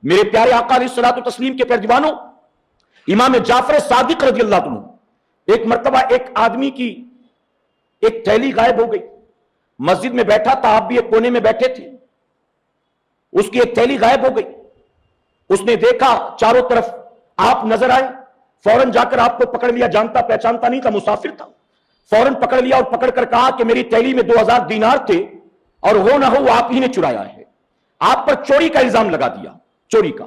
میرے پیارے آقا علیہ الصلوۃ والتسلیم کے پیروانوں، امام جعفر صادق رضی اللہ عنہ، ایک مرتبہ ایک آدمی کی ایک تھیلی غائب ہو گئی. مسجد میں بیٹھا تھا، آپ بھی ایک کونے میں بیٹھے تھے. اس کی ایک تھیلی غائب ہو گئی. اس نے دیکھا چاروں طرف آپ نظر آئے، فوراً جا کر آپ کو پکڑ لیا. جانتا پہچانتا نہیں تھا، مسافر تھا. فوراً پکڑ لیا اور پکڑ کر کہا کہ میری تھیلی میں 2000 دینار تھے اور ہو نہ ہو آپ ہی نے چرایا ہے. آپ پر چوری کا الزام لگا دیا، چوری کا.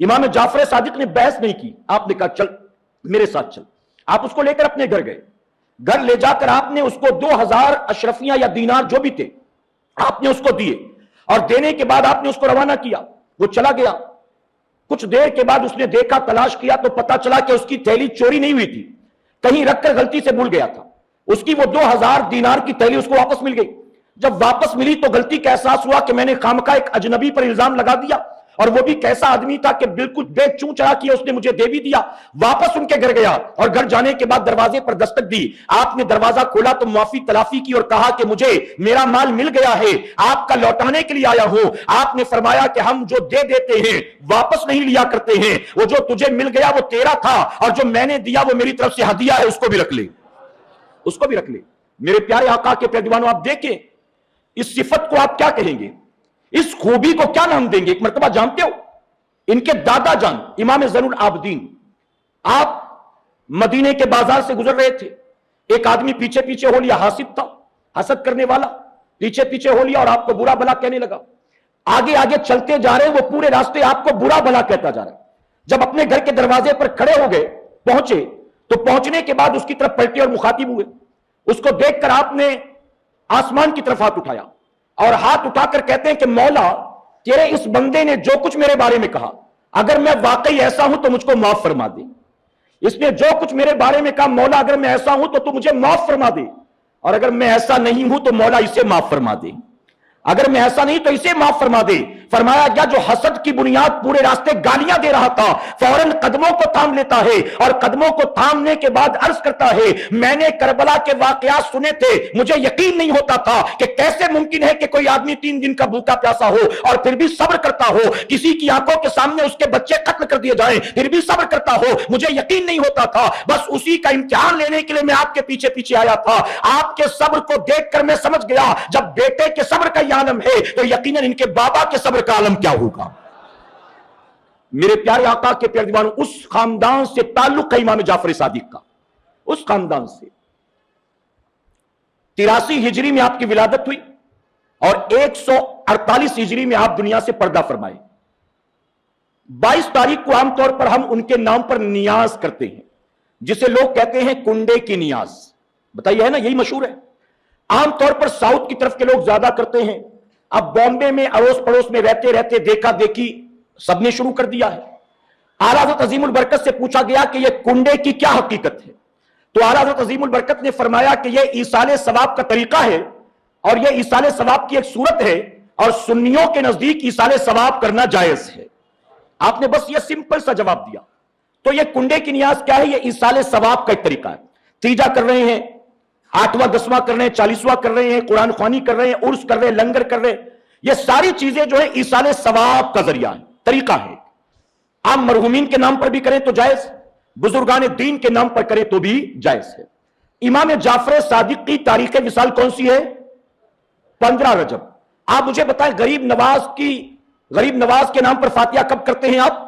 امام جعفر صادق نے بحث نہیں کی. آپ نے کہا چل میرے ساتھ چل. آپ اس کو لے کر اپنے گھر گئے. گھر لے جا کر آپ نے اس کو 2000 اشرفیاں یا دینار جو بھی تھے آپ نے اس کو دیے، اور دینے کے بعد آپ نے اس کو روانہ کیا. وہ چلا گیا. کچھ دیر کے بعد اس نے دیکھا، تلاش کیا تو پتا چلا کہ اس کی تھیلی چوری نہیں ہوئی تھی، کہیں رکھ کر غلطی سے بھول گیا تھا. اس کی وہ 2000 دینار کی تھیلی اس کو واپس مل گئی. جب واپس ملی تو غلطی کا احساس ہوا کہ میں نے خامخواہ ایک اجنبی پر الزام لگا دیا، اور وہ بھی کیسا آدمی تھا کہ بالکل بے چوں چرا کیا، اس نے مجھے دے بھی دیا. واپس ان کے گھر گیا اور گھر جانے کے بعد دروازے پر دستک دی. آپ نے دروازہ کھولا تو معافی تلافی کی اور کہا کہ مجھے میرا مال مل گیا ہے، آپ کا لوٹانے کے لیے آیا ہوں. آپ نے فرمایا کہ ہم جو دے دیتے ہیں واپس نہیں لیا کرتے ہیں. وہ جو تجھے مل گیا وہ تیرا تھا، اور جو میں نے دیا وہ میری طرف سے ہدیہ ہے، اس کو بھی رکھ لے، اس کو بھی رکھ لے. میرے پیارے آقا کے پیروانوں، آپ دیکھیں اس صفت کو آپ کیا کہیں گے، اس خوبی کو کیا نام دیں گے؟ ایک مرتبہ جانتے ہو ان کے دادا جان امام زین العابدین، آپ مدینے کے بازار سے گزر رہے تھے. ایک آدمی پیچھے پیچھے ہو لیا، حاسد تھا، حسد کرنے والا. پیچھے پیچھے ہو لیا اور آپ کو برا بھلا کہنے لگا. آگے آگے چلتے جا رہے ہیں، وہ پورے راستے آپ کو برا بھلا کہتا جا رہا ہے. جب اپنے گھر کے دروازے پر کھڑے ہو گئے، پہنچے، تو پہنچنے کے بعد اس کی طرف پلٹے اور مخاطب ہوئے. اس کو دیکھ کر آپ نے آسمان کی طرف ہاتھ اٹھایا اور ہاتھ اٹھا کر کہتے ہیں کہ مولا، تیرے اس بندے نے جو کچھ میرے بارے میں کہا، اگر میں واقعی ایسا ہوں تو مجھ کو معاف فرما دے. اس نے جو کچھ میرے بارے میں کہا، مولا اگر میں ایسا ہوں تو مجھے معاف فرما دے، اور اگر میں ایسا نہیں ہوں تو مولا اسے معاف فرما دے. اگر میں ایسا نہیں تو اسے معاف فرما دے. فرمایا گیا جو حسد کی بنیاد پورے راستے گالیاں دے رہا تھا، فوراً قدموں کو تھام لیتا ہے، اور قدموں کو تھامنے کے بعد عرض کرتا ہے میں نے کربلا کے واقعات سنے تھے، مجھے یقین نہیں ہوتا تھا کہ کیسے ممکن ہے کہ کوئی آدمی 3 دن کا بھوکا پیاسا ہو اور پھر بھی صبر کرتا ہو، کسی کی آنکھوں کے سامنے اس کے بچے قتل کر دیے جائیں پھر بھی صبر کرتا ہو. مجھے یقین نہیں ہوتا تھا. بس اسی کا امتحان لینے کے لیے میں آپ کے پیچھے پیچھے آیا تھا. آپ کے صبر کو دیکھ کر میں سمجھ گیا جب بیٹے کے صبر کا عالم ہے تو یقیناً ان کے بابا کے صبر کا عالم کیا ہوگا. میرے پیارے آقا کے پیارے دیوانوں، اس خاندان سے تعلق ہے امام جعفر صادق کا. اس خاندان سے 83 ہجری میں آپ کی ولادت ہوئی اور 148 ہجری میں آپ دنیا سے پردہ فرمائے. 22 تاریخ کو عام طور پر ہم ان کے نام پر نیاز کرتے ہیں، جسے لوگ کہتے ہیں کنڈے کی نیاز. بتائیے، ہے نا، یہی مشہور ہے. عام طور پر ساؤتھ کی طرف کے لوگ زیادہ کرتے ہیں. اب بامبے میں اڑوس پڑوس میں رہتے رہتے دیکھا دیکھی سب نے شروع کر دیا ہے. اعلیٰ حضرت عظیم البرکت سے پوچھا گیا کہ یہ کنڈے کی کیا حقیقت ہے، تو اعلیٰ حضرت عظیم البرکت نے فرمایا کہ یہ ایصال ثواب کا طریقہ ہے، اور یہ ایصال ثواب کی ایک صورت ہے، اور سنیوں کے نزدیک ایصال ثواب کرنا جائز ہے. آپ نے بس یہ سمپل سا جواب دیا. تو یہ کنڈے کی نیاز کیا ہے؟ یہ ایصال ثواب کا ایک طریقہ ہے. تیجا کر رہے ہیں، 8واں 10واں کر رہے ہیں، 40واں کر رہے ہیں، قرآن خوانی کر رہے ہیں، عرس کر رہے ہیں، لنگر کر رہے ہیں، یہ ساری چیزیں جو ہے ایصال ثواب کا ذریعہ ہے، طریقہ ہے. آپ مرحومین کے نام پر بھی کریں تو جائز، بزرگان دین کے نام پر کریں تو بھی جائز ہے. امام جعفر صادق کی تاریخ وصال کون سی ہے؟ 15 رجب. آپ مجھے بتائیں غریب نواز کے نام پر فاتحہ کب کرتے ہیں آپ؟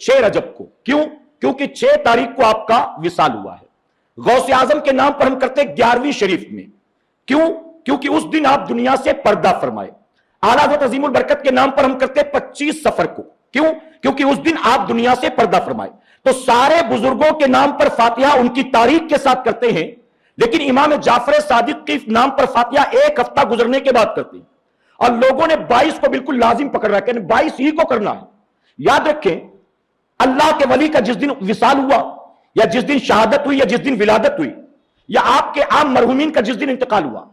6 رجب کو. کیوں؟ کیونکہ 6 تاریخ کو آپ کا وصال ہوا ہے. غوث اعظم کے نام پر ہم کرتے 11ویں شریف میں. کیوں؟ کیونکہ اس دن آپ دنیا سے پردہ فرمائے. اعلیٰ حضرت عظیم البرکت کے نام پر ہم کرتے 25 سفر کو. کیوں؟ کیونکہ اس دن آپ دنیا سے پردہ فرمائے. تو سارے بزرگوں کے نام پر فاتحہ ان کی تاریخ کے ساتھ کرتے ہیں، لیکن امام جعفر صادق کے نام پر فاتحہ 1 ہفتہ گزرنے کے بعد کرتے ہیں. اور لوگوں نے 22 کو بالکل لازم پکڑ رکھا ہے، 22 ہی کو کرنا ہے. یاد رکھیں، اللہ کے ولی کا جس دن وصال ہوا، یا جس دن شہادت ہوئی، یا جس دن ولادت ہوئی، یا آپ کے عام مرحومین کا جس دن انتقال ہوا،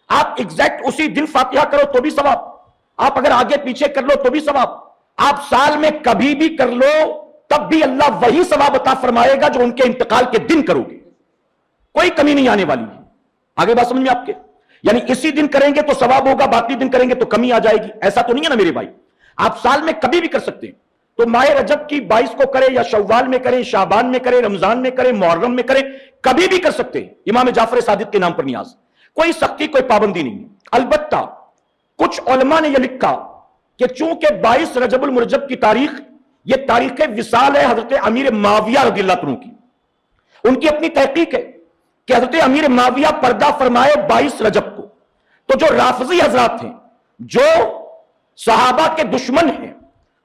آپ ایگزیکٹ اسی دن فاتحہ کرو تو بھی ثواب، آپ اگر آگے پیچھے کر لو تو بھی ثواب، آپ سال میں کبھی بھی کر لو تب بھی اللہ وہی ثواب عطا فرمائے گا جو ان کے انتقال کے دن کرو گے. کوئی کمی نہیں آنے والی ہے. آگے بات سمجھ میں آپ کے؟ یعنی اسی دن کریں گے تو ثواب ہوگا، باقی دن کریں گے تو کمی آ جائے گی. ایسا تو نہیں ہے نا میرے بھائی. آپ سال میں کبھی بھی کر سکتے ہیں. تو ماہ رجب کی 22 کو کرے یا شوال میں کریں، شعبان میں کریں، رمضان میں کریں، محرم میں کریں، کبھی بھی کر سکتے ہیں امام جعفر صادق کے نام پر نیاز، کوئی سختی کوئی پابندی نہیں ہے۔ البتہ کچھ علماء نے یہ لکھا کہ چونکہ 22 رجب المرجب کی تاریخ یہ تاریخ وصال ہے حضرت امیر معاویہ رضی اللہ عنہ کی، ان کی اپنی تحقیق ہے کہ حضرت امیر معاویہ پردہ فرمائے 22 رجب کو، تو جو رافضی حضرات ہیں، جو صحابہ کے دشمن ہیں،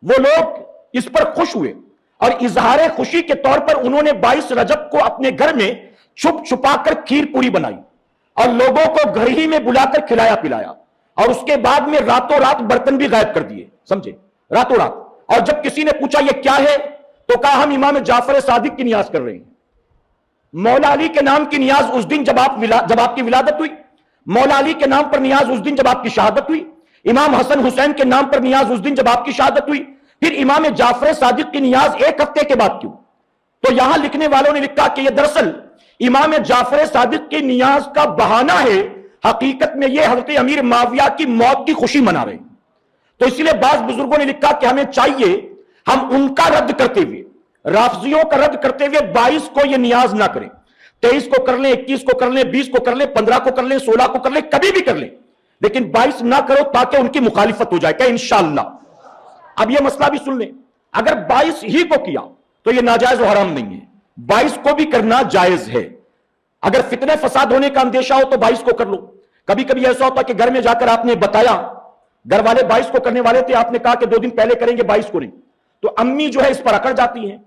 وہ لوگ اس پر خوش ہوئے اور اظہار خوشی کے طور پر انہوں نے 22 رجب کو اپنے گھر میں چھپ چھپا کر کھیر پوری بنائی اور لوگوں کو گھر ہی میں بلا کر کھلایا پلایا، اور اس کے بعد میں راتوں رات برتن بھی غائب کر دیے، سمجھے، راتوں رات۔ اور جب کسی نے پوچھا یہ کیا ہے تو کہا ہم امام جعفر صادق کی نیاز کر رہے ہیں۔ مولا علی کے نام کی نیاز اس دن جب آپ کی ولادت ہوئی، مولا علی کے نام پر نیاز اس دن جب آپ کی شہادت ہوئی، امام حسن حسین کے نام پر نیاز اس دن جب آپ کی شہادت ہوئی، پھر امام جعفر صادق کی نیاز ایک ہفتے کے بعد کیوں؟ تو یہاں لکھنے والوں نے لکھا کہ یہ دراصل امام جعفر صادق کی نیاز کا بہانہ ہے، حقیقت میں یہ حضرت امیر معاویہ کی موت کی خوشی منا رہے ہیں۔ تو اس لیے بعض بزرگوں نے لکھا کہ ہمیں چاہیے ہم ان کا رد کرتے ہوئے، رافضیوں کا رد کرتے ہوئے 22 کو یہ نیاز نہ کریں، 23 کو کر لیں، 21 کو کر لیں، 20 کو کر لیں، 15 کو کر لیں، 16 کو کر لیں، کبھی بھی کر لیں، لیکن 22 نہ کرو تاکہ ان کی مخالفت ہو جائے کہ انشاءاللہ۔ اب یہ مسئلہ بھی سن لیں، اگر 22 ہی کو کیا تو یہ ناجائز و حرام نہیں ہے، 22 کو بھی کرنا جائز ہے۔ اگر فتنہ فساد ہونے کا اندیشہ ہو تو 22 کو کر لو۔ کبھی کبھی ایسا ہوتا کہ گھر میں جا کر آپ نے بتایا، گھر والے 22 کو کرنے والے تھے، آپ نے کہا کہ 2 دن پہلے کریں گے، 22 کو نہیں، تو امی جو ہے اس پر اکڑ جاتی ہیں،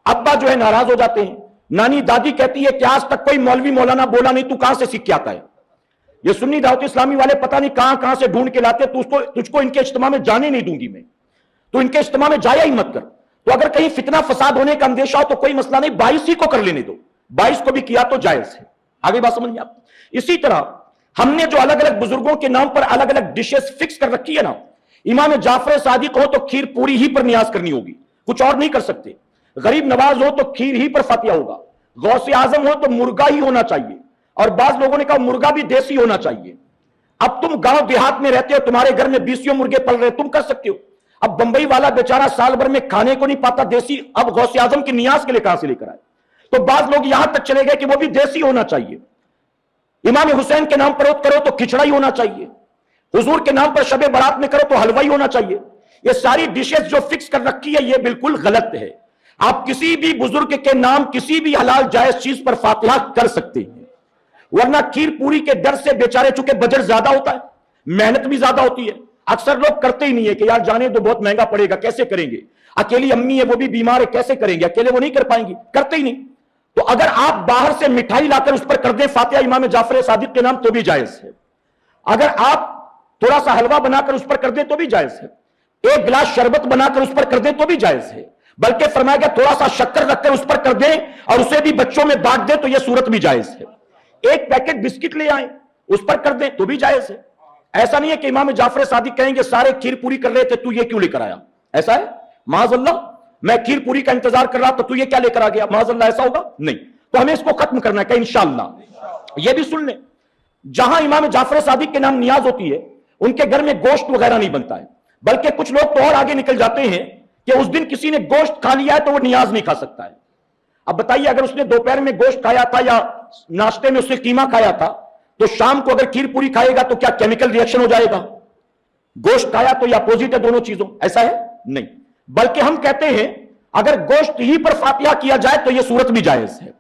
ابا جو ہے ناراض ہو جاتے ہیں، نانی دادی کہتی ہے کہ آج تک کوئی مولوی مولانا بولا نہیں، تو کہاں سے سیکھ کے آتا ہے؟ یہ سنی دعوت اسلامی والے پتہ نہیں کہاں سے ڈھونڈ کے لاتے، تجھ کو ان کے اجتماع میں جانے نہیں دوں گی میں، تو ان کے اجتماع میں جایا ہی مت کر۔ تو اگر کہیں فتنہ فساد ہونے کا اندیشہ ہو تو کوئی مسئلہ نہیں، 22 ہی کو کر لینے دو، 22 کو بھی کیا تو جائز ہے۔ آگے بات سمجھ گئے آپ؟ اسی طرح ہم نے جو الگ الگ بزرگوں کے نام پر الگ الگ ڈشز فکس کر رکھی ہے نا، امام جعفر صادق ہو تو کھیر پوری ہی پر نیاز کرنی ہوگی، کچھ اور نہیں کر سکتے۔ غریب نواز ہو تو کھیر ہی پر فاتحہ ہوگا، غوث اعظم ہو تو مرغا ہی ہونا چاہیے، اور بعض لوگوں نے کہا مرغا بھی دیسی ہونا چاہیے۔ اب تم گاؤں دیہات میں رہتے ہو، تمہارے گھر میں 20 مرغے پل رہے، تم کر سکتے ہو۔ اب بمبئی والا بیچارہ سال بھر میں کھانے کو نہیں پاتا دیسی، اب غوث اعظم کی نیاز کے لیے کہاں سے لے کر آئے؟ تو بعض لوگ یہاں تک چلے گئے کہ وہ بھی دیسی ہونا چاہیے۔ امام حسین کے نام پر کرو تو کھچڑا ہی ہونا چاہیے، حضور کے نام پر شب برات میں کرو تو حلوہ ہی ہونا چاہیے۔ یہ ساری ڈشز جو فکس کر رکھی ہے یہ بالکل غلط ہے۔ آپ کسی بھی بزرگ کے نام کسی بھی حلال جائز چیز پر فاتحہ کر سکتے ہیں، ورنہ کھیر پوری کے ڈر سے بیچارے چونکہ بجٹ زیادہ ہوتا ہے، محنت بھی زیادہ ہوتی ہے، اکثر لوگ کرتے ہی نہیں ہے کہ یار جانے تو بہت مہنگا پڑے گا، کیسے کریں گے، اکیلی امی ہے وہ بھی بیمار ہے کیسے کریں گے، اکیلے وہ نہیں کر پائیں گی، کرتے ہی نہیں۔ تو اگر آپ باہر سے مٹھائی لا کر اس پر کر دیں فاتحہ امام جعفر صادق کے نام تو بھی جائز ہے، اگر آپ تھوڑا سا حلوہ بنا کر اس پر کر دیں تو بھی جائز ہے، ایک گلاس شربت بنا کر اس پر کر دیں تو بھی جائز ہے، بلکہ فرمایا گیا تھوڑا سا شکر رکھ کر اس پر کر دیں اور اسے بھی بچوں میں بانٹ دیں تو یہ صورت بھی جائز ہے، ایک پیکٹ بسکٹ لے آئیں اس پر کر دیں تو بھی جائز ہے۔ ایسا نہیں ہے کہ امام جعفر صادق کہیں گے سارے کھیر پوری کر رہے تھے تو یہ کیوں لے کر آیا، ایسا ہے؟ معاذ اللہ، میں کھیر پوری کا انتظار کر رہا تو یہ کیا لے کر آ گیا، معاذ اللہ ایسا ہوگا؟ نہیں۔ تو ہمیں اس کو ختم کرنا ہے کہ انشاءاللہ۔ یہ بھی سن لیں، جہاں امام جعفر صادق کے نام نیاز ہوتی ہے ان کے گھر میں گوشت وغیرہ نہیں بنتا ہے، بلکہ کچھ لوگ تو اور آگے نکل جاتے ہیں کہ اس دن کسی نے گوشت کھا لیا ہے تو وہ نیاز نہیں کھا سکتا ہے۔ اب بتائیے اگر اس نے دوپہر میں گوشت کھایا تھا یا ناشتے میں اس نے قیمہ کھایا تھا تو شام کو اگر کھیر پوری کھائے گا تو کیا کیمیکل ریئیکشن ہو جائے گا؟ گوشت کھایا تو یہ اپوزٹ ہے دونوں چیزوں، ایسا ہے؟ نہیں، بلکہ ہم کہتے ہیں اگر گوشت ہی پر فاتحہ کیا جائے تو یہ صورت بھی جائز ہے۔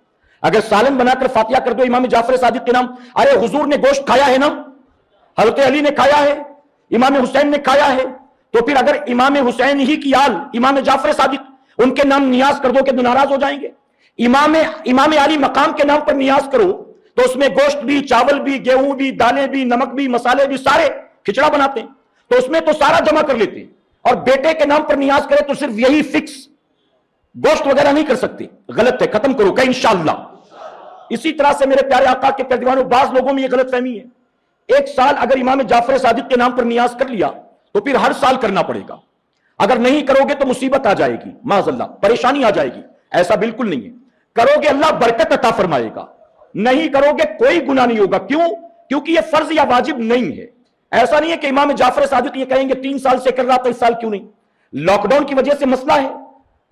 اگر سالن بنا کر فاتحہ کر دو امام جعفر صادق کے نام، ارے حضور نے گوشت کھایا ہے نا، حضرت علی نے کھایا ہے، امام حسین نے کھایا ہے، تو پھر اگر امام حسین ہی کی آل امام جعفر صادق ان کے نام نیاز کر دو کہ تو ناراض ہو جائیں گے؟ امام علی مقام کے نام پر نیاز کرو تو اس میں گوشت بھی، چاول بھی، گیہوں بھی، دالیں بھی، نمک بھی، مسالے بھی، سارے کھچڑا بناتے ہیں تو اس میں تو سارا جمع کر لیتے ہیں، اور بیٹے کے نام پر نیاز کرے تو صرف یہی فکس، گوشت وغیرہ نہیں کر سکتے، غلط ہے، ختم کرو کہ انشاءاللہ۔ اسی طرح سے میرے پیارے آقا کے پیروانوں، بعض لوگوں میں یہ غلط فہمی ہے، ایک سال اگر امام جعفر صادق کے نام پر نیاز کر لیا تو پھر ہر سال کرنا پڑے گا، اگر نہیں کرو گے تو مصیبت آ جائے گی، معاذ اللہ پریشانی آ جائے گی۔ ایسا بالکل نہیں ہے، کرو گے اللہ برکت عطا فرمائے گا، نہیں کرو گے کوئی گناہ نہیں ہوگا۔ کیوں؟ کیونکہ یہ فرض یا واجب نہیں ہے۔ ایسا نہیں ہے کہ امام جعفر صادق یہ کہیں گے 3 سال سے کر رہا تھا اس سال کیوں نہیں، لاک ڈاؤن کی وجہ سے مسئلہ ہے،